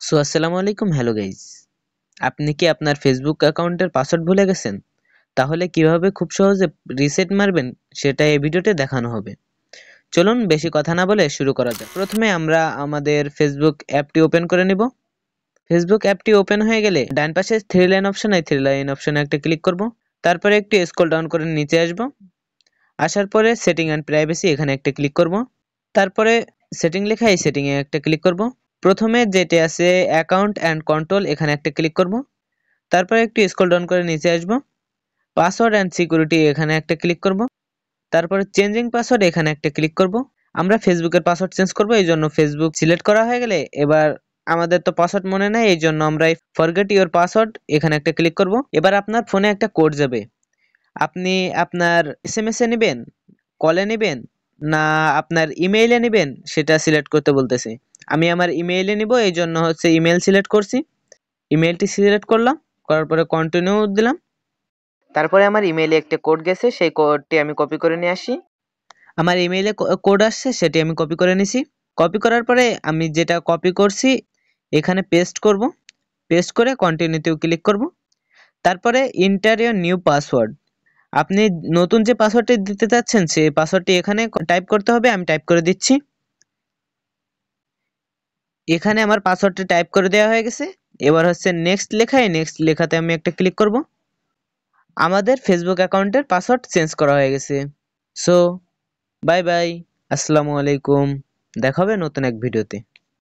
আসসালামু আলাইকুম। Hello guys, আপনি কি আপনার ফেসবুক অ্যাকাউন্টের পাসওয়ার্ড ভুলে গেছেন? তাহলে কিভাবে খুব সহজে রিসেট মারবেন সেটা এই ভিডিওতে দেখানো হবে। চলুন বেশি কথা না বলে শুরু করা যাক। প্রথমে আমরা আমাদের ফেসবুক অ্যাপটি ওপেন করে নিব। ফেসবুক অ্যাপটি ওপেন হয়ে গেলে ডান পাশে থ্রি লাইন অপশনে একটা ক্লিক করব। তারপরে একটু স্ক্রল ডাউন করে নিচে আসব। আসার পরে সেটিং অ্যান্ড প্রাইভেসি এখানে একটা ক্লিক করব। তারপরে সেটিং লেখা এই সেটিং এ একটা ক্লিক করব। প্রথমে যেটি আছে অ্যাকাউন্ট অ্যান্ড কন্ট্রোল এখানে একটা ক্লিক করব। তারপরে একটু স্ক্রল ডাউন করে নিচে আসব। পাসওয়ার্ড অ্যান্ড সিকিউরিটি এখানে একটা ক্লিক করব। তারপরে চেঞ্জিং পাসওয়ার্ড এখানে একটা ক্লিক করব। আমরা ফেসবুকের পাসওয়ার্ড চেঞ্জ করব, এই জন্য ফেসবুক সিলেক্ট করা হয়ে গেলে এবার আমাদের তো পাসওয়ার্ড মনে নাই, এই জন্য আমরা ফরগেট ইওর পাসওয়ার্ড এখানে একটা ক্লিক করব। এবার আপনার ফোনে একটা কোড যাবে। আপনি আপনার এসএমএস এ নেবেন, কলে নেবেন, না আপনার ইমেইলে নেবেন সেটা সিলেক্ট করতে বলতেছে। আমি আমার ইমেইলে নিব, এই জন্য ইমেল সিলেক্ট করছি। ইমেলটি সিলেক্ট করলাম, করার পরে কন্টিনিউ দিলাম। তারপরে আমার ইমেইলে একটা কোড গেছে, সেই কোডটি আমি কপি করে নিয়ে আসি। আমার ইমেইলে কোড আসছে, সেটি আমি কপি করে নিছি। কপি করার পরে আমি যেটা কপি করছি এখানে পেস্ট করব। পেস্ট করে কন্টিনিউতেও ক্লিক করব। তারপরে এন্টার ইওর নিউ পাসওয়ার্ড, আপনি নতুন যে পাসওয়ার্ডটি দিতে চাচ্ছেন সেই পাসওয়ার্ডটি এখানে টাইপ করতে হবে। আমি টাইপ করে দিচ্ছি। এখানে আমার পাসওয়ার্ডটি টাইপ করে দেওয়া হয়ে গেছে। এবার নেক্সট লেখা, এই নেক্সট লেখাতে আমি একটা ক্লিক করব। আমাদের ফেসবুক অ্যাকাউন্টের পাসওয়ার্ড চেঞ্জ করা হয়ে গেছে। সো বাই বাই, আসসালামু আলাইকুম। দেখা হবে নতুন এক ভিডিওতে।